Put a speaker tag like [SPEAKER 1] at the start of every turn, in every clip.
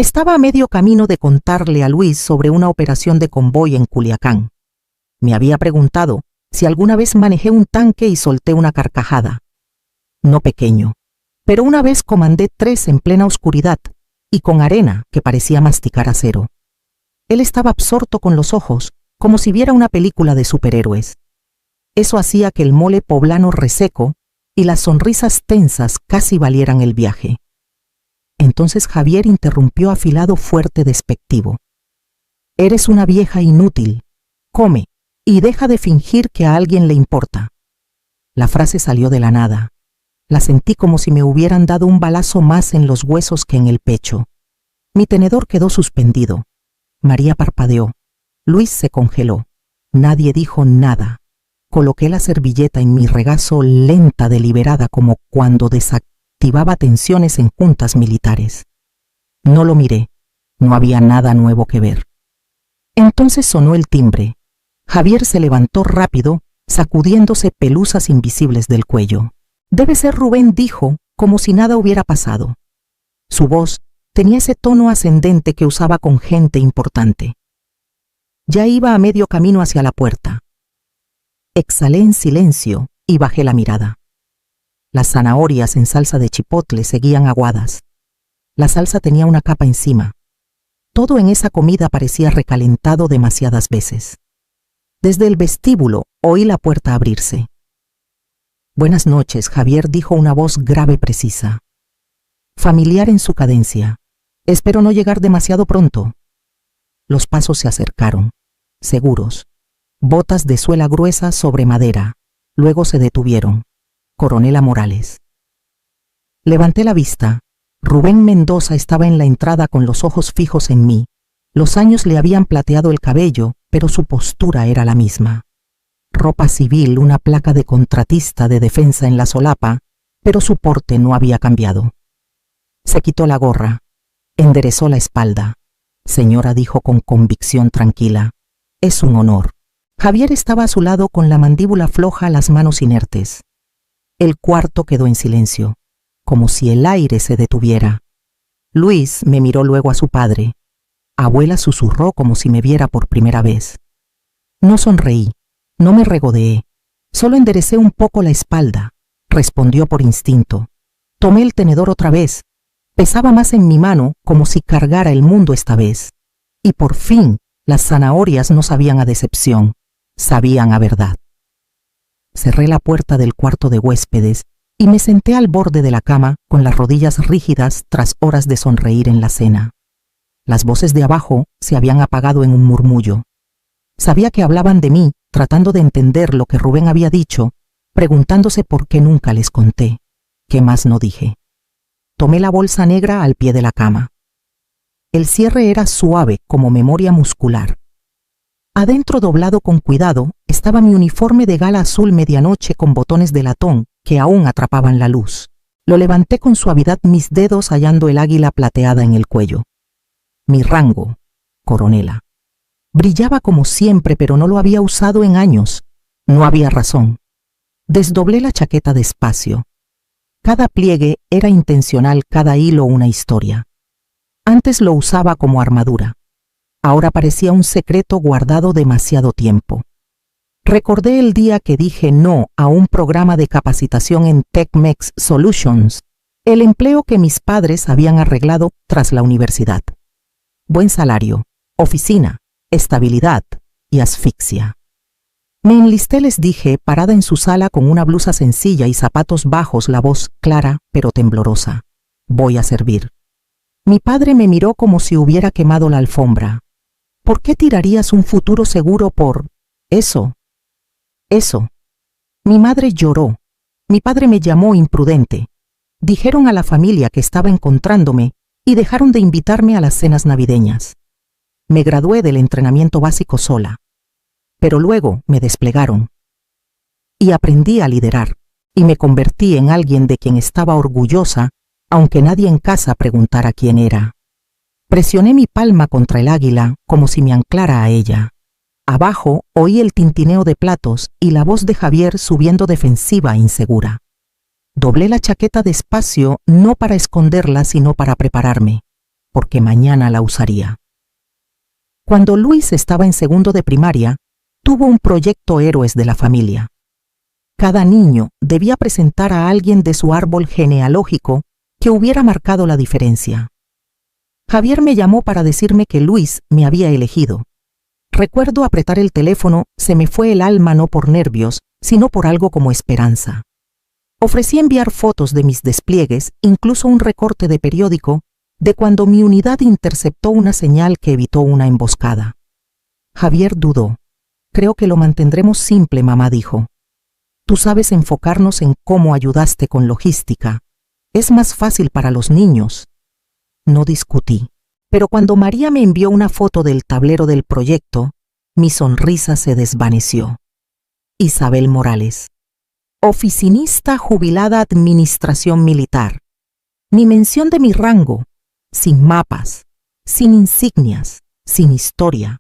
[SPEAKER 1] Estaba a medio camino de contarle a Luis sobre una operación de convoy en Culiacán. Me había preguntado si alguna vez manejé un tanque y solté una carcajada. No pequeño, pero una vez comandé 3 en plena oscuridad y con arena que parecía masticar acero. Él estaba absorto con los ojos, como si viera una película de superhéroes. Eso hacía que el mole poblano reseco y las sonrisas tensas casi valieran el viaje. Entonces Javier interrumpió afilado, fuerte, despectivo. «Eres una vieja inútil. Come y deja de fingir que a alguien le importa». La frase salió de la nada. La sentí como si me hubieran dado un balazo más en los huesos que en el pecho. Mi tenedor quedó suspendido. María parpadeó. Luis se congeló. Nadie dijo nada. Coloqué la servilleta en mi regazo, lenta, deliberada, como cuando desactivaba tensiones en juntas militares. No lo miré. No había nada nuevo que ver. Entonces sonó el timbre. Javier se levantó rápido, sacudiéndose pelusas invisibles del cuello. «Debe ser Rubén», dijo, como si nada hubiera pasado. Su voz tenía ese tono ascendente que usaba con gente importante. Ya iba a medio camino hacia la puerta. Exhalé en silencio y bajé la mirada. Las zanahorias en salsa de chipotle seguían aguadas. La salsa tenía una capa encima. Todo en esa comida parecía recalentado demasiadas veces. Desde el vestíbulo oí la puerta abrirse. «Buenas noches», Javier dijo, una voz grave, precisa. Familiar en su cadencia. «Espero no llegar demasiado pronto». Los pasos se acercaron, seguros. Botas de suela gruesa sobre madera. Luego se detuvieron. Coronela Morales. Levanté la vista. Rubén Mendoza estaba en la entrada con los ojos fijos en mí. Los años le habían plateado el cabello, pero su postura era la misma. Ropa civil, una placa de contratista de defensa en la solapa, pero su porte no había cambiado. Se quitó la gorra. Enderezó la espalda. «Señora», dijo con convicción tranquila, «es un honor». Javier estaba a su lado con la mandíbula floja, las manos inertes. El cuarto quedó en silencio, como si el aire se detuviera. Luis me miró luego a su padre. Abuela susurró como si me viera por primera vez. No sonreí, no me regodeé, solo enderecé un poco la espalda. Respondió por instinto. Tomé el tenedor otra vez. Pesaba más en mi mano, como si cargara el mundo esta vez. Y por fin, las zanahorias no sabían a decepción, sabían a verdad. Cerré la puerta del cuarto de huéspedes y me senté al borde de la cama con las rodillas rígidas tras horas de sonreír en la cena. Las voces de abajo se habían apagado en un murmullo. Sabía que hablaban de mí, tratando de entender lo que Rubén había dicho, preguntándose por qué nunca les conté. ¿Qué más no dije? Tomé la bolsa negra al pie de la cama. El cierre era suave como memoria muscular. Adentro, doblado con cuidado, estaba mi uniforme de gala azul medianoche con botones de latón que aún atrapaban la luz. Lo levanté con suavidad, mis dedos hallando el águila plateada en el cuello. Mi rango, coronela. Brillaba como siempre, pero no lo había usado en años. No había razón. Desdoblé la chaqueta despacio. Cada pliegue era intencional, cada hilo una historia. Antes lo usaba como armadura. Ahora parecía un secreto guardado demasiado tiempo. Recordé el día que dije no a un programa de capacitación en TechMex Solutions, el empleo que mis padres habían arreglado tras la universidad. Buen salario, oficina, estabilidad y asfixia. Me enlisté, les dije, parada en su sala con una blusa sencilla y zapatos bajos, la voz clara pero temblorosa. Voy a servir. Mi padre me miró como si hubiera quemado la alfombra. ¿Por qué tirarías un futuro seguro por eso? Eso. Mi madre lloró. Mi padre me llamó imprudente. Dijeron a la familia que estaba encontrándome y dejaron de invitarme a las cenas navideñas. Me gradué del entrenamiento básico sola. Pero luego me desplegaron. Y aprendí a liderar, y me convertí en alguien de quien estaba orgullosa, aunque nadie en casa preguntara quién era. Presioné mi palma contra el águila como si me anclara a ella. Abajo oí el tintineo de platos y la voz de Javier subiendo defensiva e insegura. Doblé la chaqueta despacio, no para esconderla, sino para prepararme. porque mañana la usaría. Cuando Luis estaba en segundo de primaria, tuvo un proyecto Héroes de la Familia. Cada niño debía presentar a alguien de su árbol genealógico que hubiera marcado la diferencia. Javier me llamó para decirme que Luis me había elegido. Recuerdo apretar el teléfono, se me fue el alma no por nervios, sino por algo como esperanza. Ofrecí enviar fotos de mis despliegues, incluso un recorte de periódico, de cuando mi unidad interceptó una señal que evitó una emboscada. Javier dudó. Creo que lo mantendremos simple, mamá dijo. Tú sabes enfocarnos en cómo ayudaste con logística. Es más fácil para los niños. No discutí. Pero cuando María me envió una foto del tablero del proyecto, mi sonrisa se desvaneció. Isabel Morales. Oficinista jubilada Administración Militar. Ni mención de mi rango. Sin mapas, sin insignias, sin historia.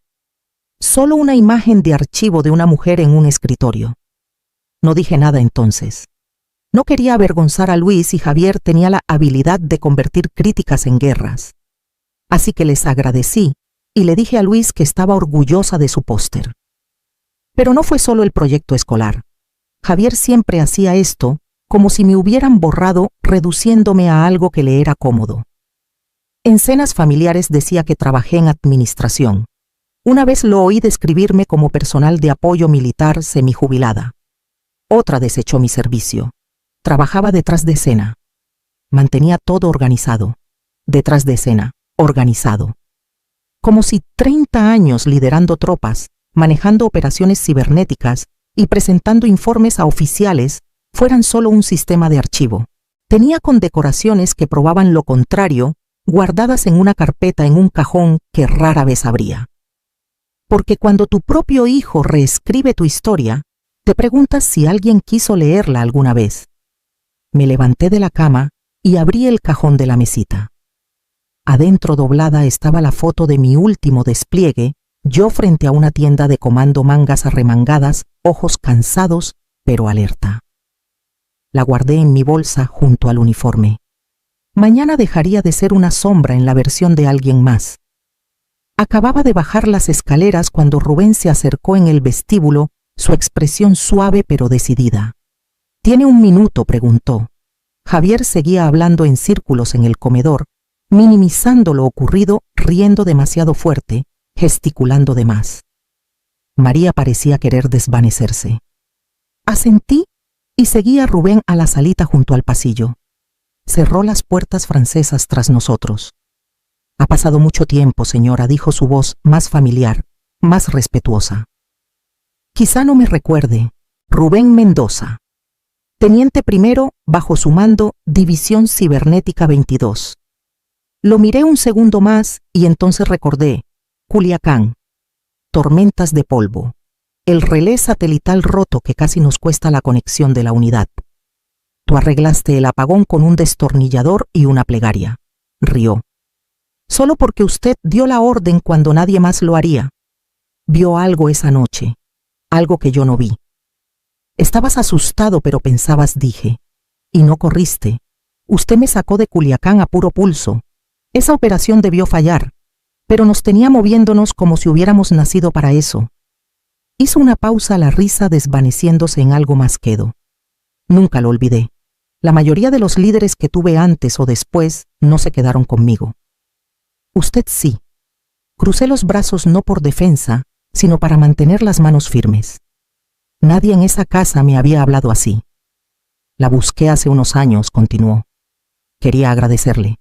[SPEAKER 1] Solo una imagen de archivo de una mujer en un escritorio. No dije nada entonces. No quería avergonzar a Luis y Javier tenía la habilidad de convertir críticas en guerras. Así que les agradecí y le dije a Luis que estaba orgullosa de su póster. Pero no fue solo el proyecto escolar. Javier siempre hacía esto como si me hubieran borrado, reduciéndome a algo que le era cómodo. En cenas familiares decía que trabajé en administración. Una vez lo oí describirme como personal de apoyo militar semijubilada. Otra desechó mi servicio. Trabajaba detrás de escena. Mantenía todo organizado. Detrás de escena, organizado. Como si 30 años liderando tropas, manejando operaciones cibernéticas y presentando informes a oficiales fueran solo un sistema de archivo. Tenía condecoraciones que probaban lo contrario, guardadas en una carpeta en un cajón que rara vez abría. Porque cuando tu propio hijo reescribe tu historia, te preguntas si alguien quiso leerla alguna vez. Me levanté de la cama y abrí el cajón de la mesita. Adentro doblada estaba la foto de mi último despliegue, yo frente a una tienda de comando, mangas arremangadas, ojos cansados, pero alerta. La guardé en mi bolsa junto al uniforme. Mañana dejaría de ser una sombra en la versión de alguien más. Acababa de bajar las escaleras cuando Rubén se acercó en el vestíbulo, su expresión suave pero decidida. ¿Tiene un minuto?, preguntó. Javier seguía hablando en círculos en el comedor, minimizando lo ocurrido, riendo demasiado fuerte, gesticulando de más. María parecía querer desvanecerse. Asentí y seguí a Rubén a la salita junto al pasillo. Cerró las puertas francesas tras nosotros. Ha pasado mucho tiempo, señora, dijo su voz más familiar, más respetuosa. Quizá no me recuerde. Rubén Mendoza. Teniente primero, bajo su mando, División Cibernética 22. Lo miré un segundo más y entonces recordé. Culiacán. Tormentas de polvo. El relé satelital roto que casi nos cuesta la conexión de la unidad. Tú arreglaste el apagón con un destornillador y una plegaria. Rió. Solo porque usted dio la orden cuando nadie más lo haría. Vio algo esa noche. Algo que yo no vi. Estabas asustado, pero pensabas, dije. Y no corriste. Usted me sacó de Culiacán a puro pulso. Esa operación debió fallar, pero nos tenía moviéndonos como si hubiéramos nacido para eso. Hizo una pausa, la risa desvaneciéndose en algo más quedo. Nunca lo olvidé. La mayoría de los líderes que tuve antes o después no se quedaron conmigo. Usted sí. Crucé los brazos no por defensa, sino para mantener las manos firmes. Nadie en esa casa me había hablado así. La busqué hace unos años, continuó. Quería agradecerle.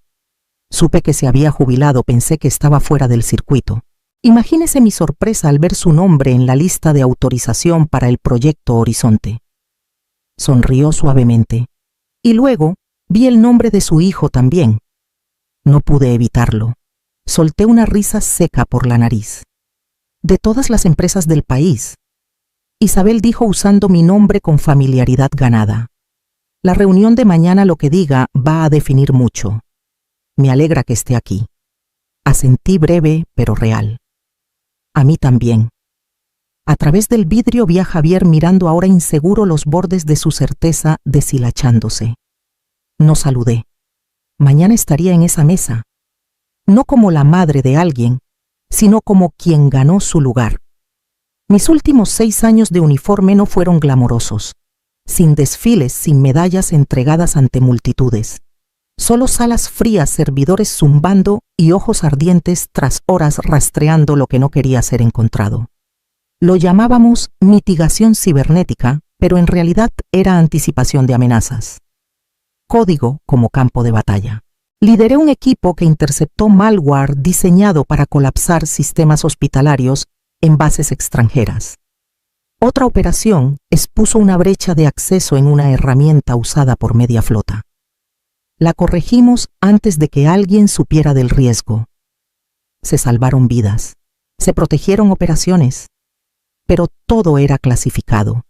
[SPEAKER 1] Supe que se había jubilado, pensé que estaba fuera del circuito. Imagínese mi sorpresa al ver su nombre en la lista de autorización para el proyecto Horizonte. Sonrió suavemente. Y luego vi el nombre de su hijo también. No pude evitarlo. Solté una risa seca por la nariz. De todas las empresas del país. Isabel dijo usando mi nombre con familiaridad ganada. La reunión de mañana, lo que diga, va a definir mucho. Me alegra que esté aquí. Asentí breve, pero real. A mí también. A través del vidrio vi a Javier mirando ahora inseguro los bordes de su certeza deshilachándose. No saludé. Mañana estaría en esa mesa. no como la madre de alguien, sino como quien ganó su lugar. Mis últimos 6 años de uniforme no fueron glamorosos, sin desfiles, sin medallas entregadas ante multitudes. Solo salas frías, servidores zumbando y ojos ardientes tras horas rastreando lo que no quería ser encontrado. Lo llamábamos mitigación cibernética, pero en realidad era anticipación de amenazas. Código como campo de batalla. Lideré un equipo que interceptó malware diseñado para colapsar sistemas hospitalarios en bases extranjeras. Otra operación expuso una brecha de acceso en una herramienta usada por media flota. La corregimos antes de que alguien supiera del riesgo. Se salvaron vidas, se protegieron operaciones, pero todo era clasificado.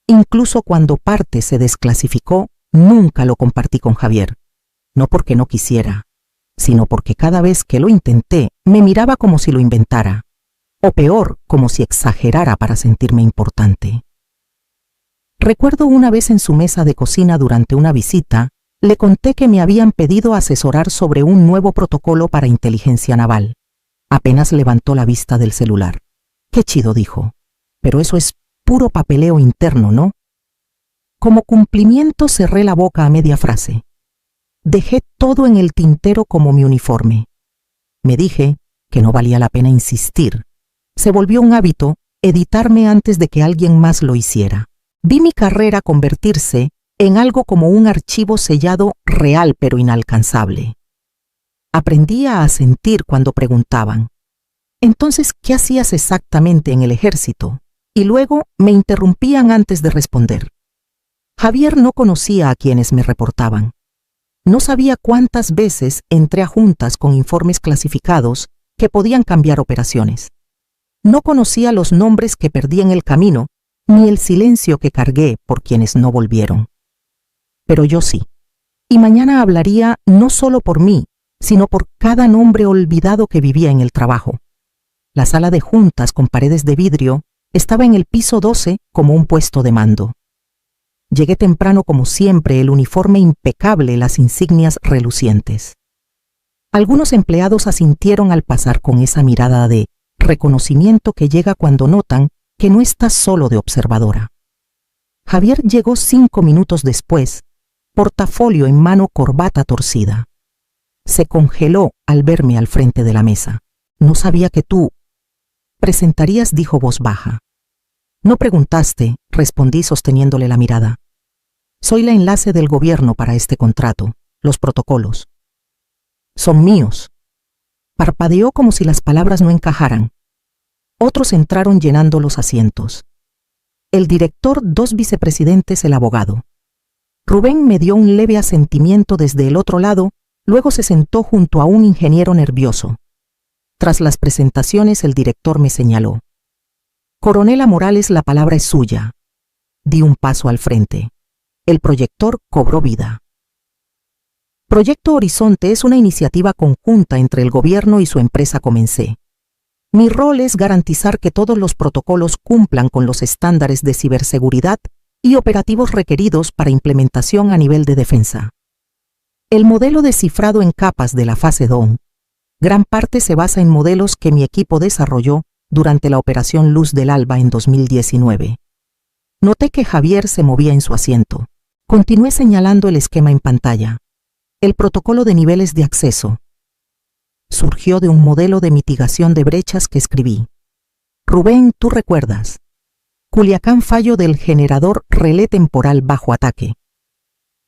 [SPEAKER 1] Incluso cuando parte se desclasificó, nunca lo compartí con Javier. No porque no quisiera, sino porque cada vez que lo intenté, me miraba como si lo inventara, o peor, como si exagerara para sentirme importante. Recuerdo una vez en su mesa de cocina durante una visita, le conté que me habían pedido asesorar sobre un nuevo protocolo para inteligencia naval. Apenas levantó la vista del celular. «Qué chido», dijo, «pero eso es puro papeleo interno, ¿no?» Como cumplimiento cerré la boca a media frase. Dejé todo en el tintero como mi uniforme. Me dije que no valía la pena insistir. Se volvió un hábito editarme antes de que alguien más lo hiciera. Vi mi carrera convertirse en algo como un archivo sellado real pero inalcanzable. Aprendí a asentir cuando preguntaban, «Entonces, ¿qué hacías exactamente en el ejército?» Y luego me interrumpían antes de responder. Javier no conocía a quienes me reportaban. No sabía cuántas veces entré a juntas con informes clasificados que podían cambiar operaciones. No conocía los nombres que perdí en el camino, ni el silencio que cargué por quienes no volvieron. Pero yo sí. Y mañana hablaría no solo por mí, sino por cada nombre olvidado que vivía en el trabajo. La sala de juntas con paredes de vidrio estaba en el piso 12 como un puesto de mando. Llegué temprano como siempre, el uniforme impecable, las insignias relucientes. Algunos empleados asintieron al pasar con esa mirada de reconocimiento que llega cuando notan que no estás solo de observadora. Javier llegó 5 minutos después, portafolio en mano, corbata torcida. Se congeló al verme al frente de la mesa. «No sabía que tú presentarías», dijo voz baja. «No preguntaste», respondí sosteniéndole la mirada. «Soy la enlace del gobierno para este contrato, los protocolos. Son míos». Parpadeó como si las palabras no encajaran. Otros entraron llenando los asientos. El director, 2 vicepresidentes, el abogado. Rubén me dio un leve asentimiento desde el otro lado, luego se sentó junto a un ingeniero nervioso. Tras las presentaciones, el director me señaló. «Coronela Morales, la palabra es suya». Di un paso al frente. El proyector cobró vida. Proyecto Horizonte es una iniciativa conjunta entre el gobierno y su empresa Comencé. Mi rol es garantizar que todos los protocolos cumplan con los estándares de ciberseguridad y operativos requeridos para implementación a nivel de defensa. El modelo de cifrado en capas de la fase DOM, gran parte se basa en modelos que mi equipo desarrolló durante la Operación Luz del Alba en 2019. Noté que Javier se movía en su asiento. Continué señalando el esquema en pantalla. El protocolo de niveles de acceso surgió de un modelo de mitigación de brechas que escribí. Rubén, tú recuerdas. Culiacán, fallo del generador relé temporal bajo ataque.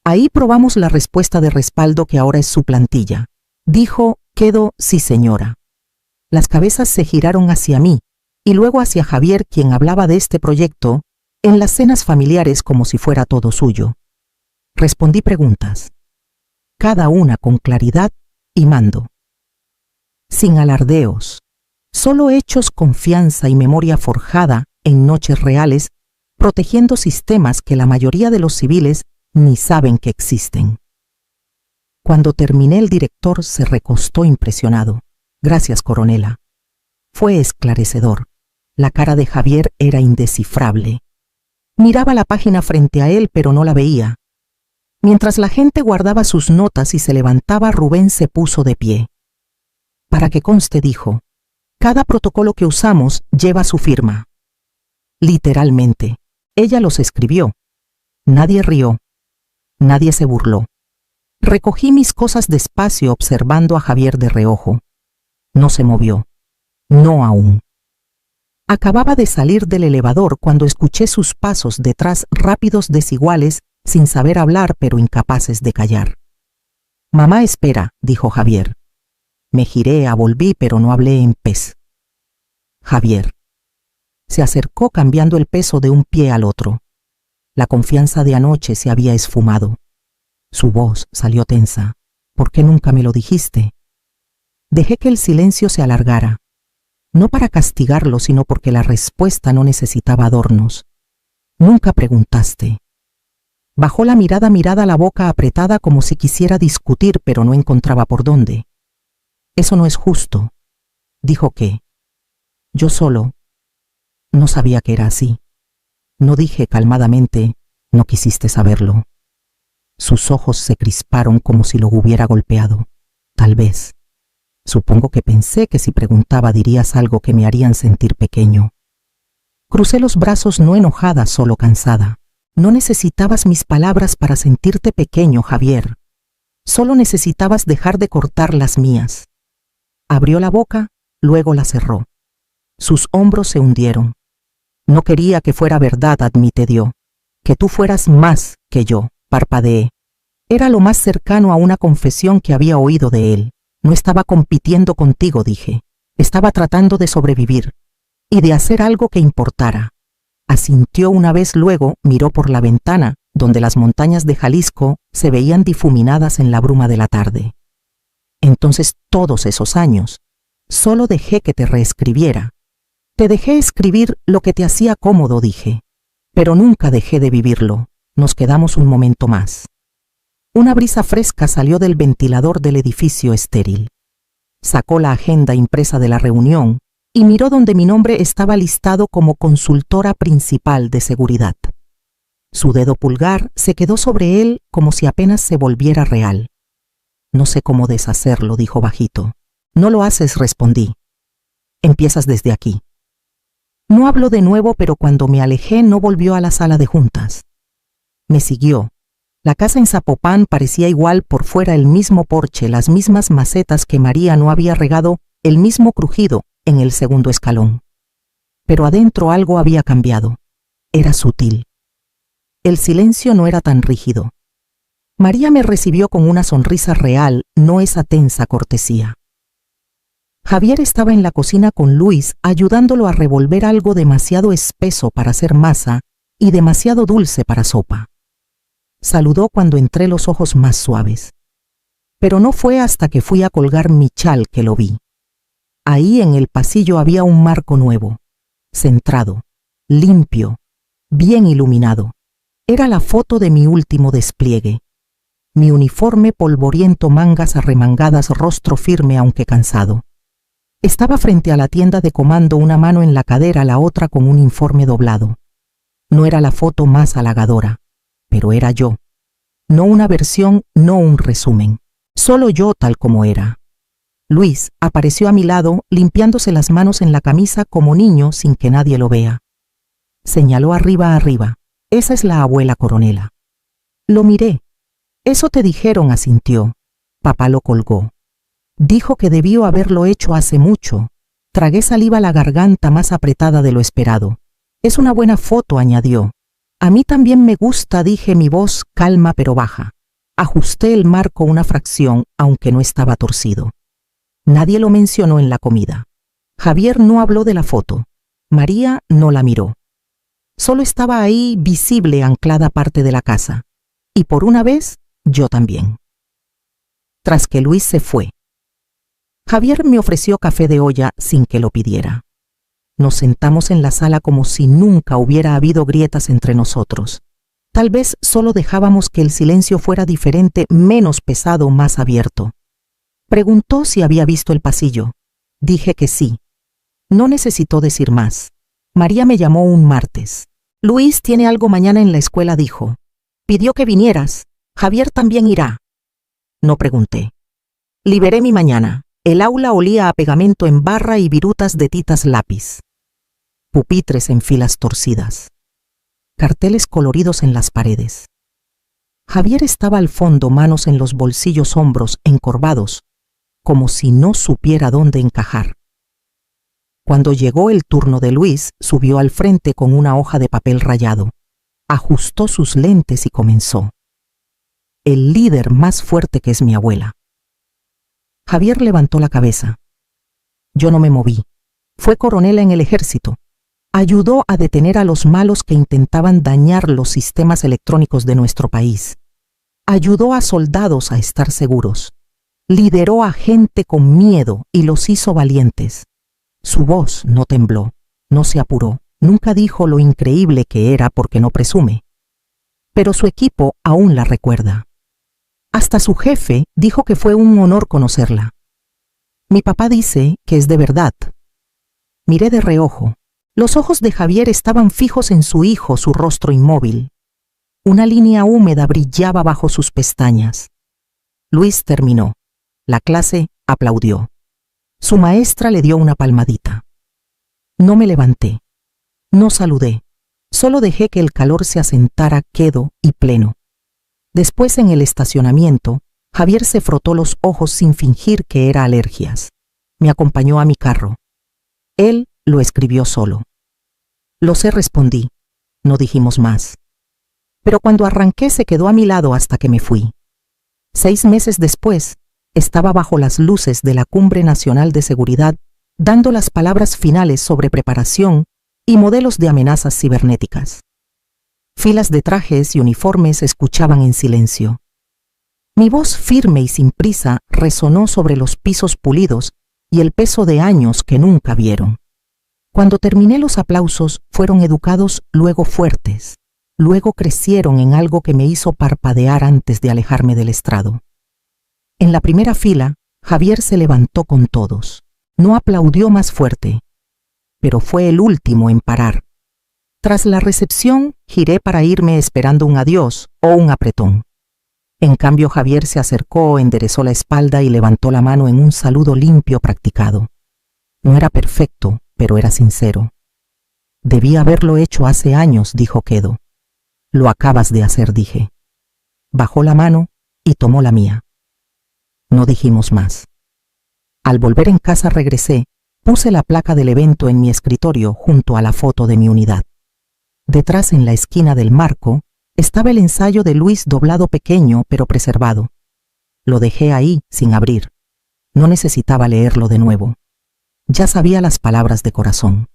[SPEAKER 1] Ahí probamos la respuesta de respaldo que ahora es su plantilla. Dijo, quedo, sí señora. Las cabezas se giraron hacia mí y luego hacia Javier, quien hablaba de este proyecto en las cenas familiares como si fuera todo suyo. Respondí preguntas, cada una con claridad y mando. Sin alardeos, solo hechos, confianza y memoria forjada en noches reales, protegiendo sistemas que la mayoría de los civiles ni saben que existen. Cuando terminé, el director se recostó impresionado. Gracias, coronela. Fue esclarecedor. La cara de Javier era indescifrable. Miraba la página frente a él, pero no la veía. Mientras la gente guardaba sus notas y se levantaba, Rubén se puso de pie. Para que conste, dijo, cada protocolo que usamos lleva su firma. Literalmente, ella los escribió. Nadie rió. Nadie se burló. Recogí mis cosas despacio observando a Javier de reojo. No se movió. No aún. Acababa de salir del elevador cuando escuché sus pasos detrás rápidos desiguales, sin saber hablar pero incapaces de callar. Mamá espera, dijo Javier. Me giré, volví, pero no hablé en pez. Javier. Se acercó cambiando el peso de un pie al otro. La confianza de anoche se había esfumado. Su voz salió tensa. ¿Por qué nunca me lo dijiste? Dejé que el silencio se alargara. No para castigarlo, sino porque la respuesta no necesitaba adornos. Nunca preguntaste. Bajó la mirada, la boca apretada como si quisiera discutir, pero no encontraba por dónde. Eso no es justo. Dijo que. Yo solo. No sabía que era así. No dije calmadamente, no quisiste saberlo. Sus ojos se crisparon como si lo hubiera golpeado. Tal vez. Supongo que pensé que si preguntaba dirías algo que me harían sentir pequeño. Crucé los brazos no enojada, solo cansada. No necesitabas mis palabras para sentirte pequeño, Javier. Solo necesitabas dejar de cortar las mías. Abrió la boca, luego la cerró. Sus hombros se hundieron. No quería que fuera verdad, admitió. Que tú fueras más que yo, parpadeé. Era lo más cercano a una confesión que había oído de él. No estaba compitiendo contigo, dije. Estaba tratando de sobrevivir y de hacer algo que importara. Asintió una vez, luego miró por la ventana, donde las montañas de Jalisco se veían difuminadas en la bruma de la tarde. Entonces, todos esos años, solo dejé que te reescribiera. Te dejé escribir lo que te hacía cómodo, dije. Pero nunca dejé de vivirlo. Nos quedamos un momento más. Una brisa fresca salió del ventilador del edificio estéril. Sacó la agenda impresa de la reunión y miró donde mi nombre estaba listado como consultora principal de seguridad. Su dedo pulgar se quedó sobre él como si apenas se volviera real. No sé cómo deshacerlo, dijo bajito. No lo haces, respondí. Empiezas desde aquí. No habló de nuevo, pero cuando me alejé no volvió a la sala de juntas. Me siguió. La casa en Zapopan parecía igual, por fuera el mismo porche, las mismas macetas que María no había regado, el mismo crujido en el segundo escalón. Pero adentro algo había cambiado. Era sutil. El silencio no era tan rígido. María me recibió con una sonrisa real, no esa tensa cortesía. Javier estaba en la cocina con Luis, ayudándolo a revolver algo demasiado espeso para hacer masa y demasiado dulce para sopa. Saludó cuando entré, los ojos más suaves. Pero no fue hasta que fui a colgar mi chal que lo vi. Ahí en el pasillo había un marco nuevo, centrado, limpio, bien iluminado. Era la foto de mi último despliegue. Mi uniforme polvoriento, mangas arremangadas, rostro firme aunque cansado. Estaba frente a la tienda de comando, una mano en la cadera, la otra con un informe doblado. No era la foto más halagadora, pero era yo. No una versión, no un resumen. Solo yo tal como era. Luis apareció a mi lado, limpiándose las manos en la camisa como niño sin que nadie lo vea. Señaló arriba. Esa es la abuela Coronela. Lo miré. Eso te dijeron, asintió. Papá lo colgó. Dijo que debió haberlo hecho hace mucho. Tragué saliva, la garganta más apretada de lo esperado. Es una buena foto, añadió. A mí también me gusta, dije, mi voz calma pero baja. Ajusté el marco una fracción, aunque no estaba torcido. Nadie lo mencionó en la comida. Javier no habló de la foto. María no la miró. Solo estaba ahí, visible, anclada parte de la casa. Y por una vez, yo también. Tras que Luis se fue, Javier me ofreció café de olla sin que lo pidiera. Nos sentamos en la sala como si nunca hubiera habido grietas entre nosotros. Tal vez solo dejábamos que el silencio fuera diferente, menos pesado, más abierto. Preguntó si había visto el pasillo. Dije que sí. No necesitó decir más. María me llamó un martes. Luis tiene algo mañana en la escuela, dijo. Pidió que vinieras. Javier también irá. No pregunté. Liberé mi mañana. El aula olía a pegamento en barra y virutas de titas lápiz. Pupitres en filas torcidas. Carteles coloridos en las paredes. Javier estaba al fondo, manos en los bolsillos, hombros encorvados, como si no supiera dónde encajar. Cuando llegó el turno de Luis, subió al frente con una hoja de papel rayado, ajustó sus lentes y comenzó. El líder más fuerte que es mi abuela. Javier levantó la cabeza. Yo no me moví. Fue coronel en el ejército. Ayudó a detener a los malos que intentaban dañar los sistemas electrónicos de nuestro país. Ayudó a soldados a estar seguros. Lideró a gente con miedo y los hizo valientes. Su voz no tembló, no se apuró, nunca dijo lo increíble que era porque no presume. Pero su equipo aún la recuerda. Hasta su jefe dijo que fue un honor conocerla. Mi papá dice que es de verdad. Miré de reojo. Los ojos de Javier estaban fijos en su hijo, su rostro inmóvil. Una línea húmeda brillaba bajo sus pestañas. Luis terminó. La clase aplaudió. Su maestra le dio una palmadita. No me levanté. No saludé. Solo dejé que el calor se asentara quedo y pleno. Después, en el estacionamiento, Javier se frotó los ojos sin fingir que era alergias. Me acompañó a mi carro. Él lo escribió solo. Lo sé, respondí. No dijimos más. Pero cuando arranqué se quedó a mi lado hasta que me fui. 6 meses después, estaba bajo las luces de la Cumbre Nacional de Seguridad, dando las palabras finales sobre preparación y modelos de amenazas cibernéticas. Filas de trajes y uniformes escuchaban en silencio. Mi voz firme y sin prisa resonó sobre los pisos pulidos y el peso de años que nunca vieron. Cuando terminé, los aplausos fueron educados, luego fuertes, luego crecieron en algo que me hizo parpadear antes de alejarme del estrado. En la primera fila, Javier se levantó con todos. No aplaudió más fuerte, pero fue el último en parar. Tras la recepción, giré para irme esperando un adiós o un apretón. En cambio, Javier se acercó, enderezó la espalda y levantó la mano en un saludo limpio practicado. No era perfecto, pero era sincero. Debí haberlo hecho hace años, dijo quedo. Lo acabas de hacer, dije. Bajó la mano y tomó la mía. No dijimos más. Al volver en casa regresé, puse la placa del evento en mi escritorio junto a la foto de mi unidad. Detrás, en la esquina del marco, estaba el ensayo de Luis doblado, pequeño pero preservado. Lo dejé ahí sin abrir. No necesitaba leerlo de nuevo. Ya sabía las palabras de corazón.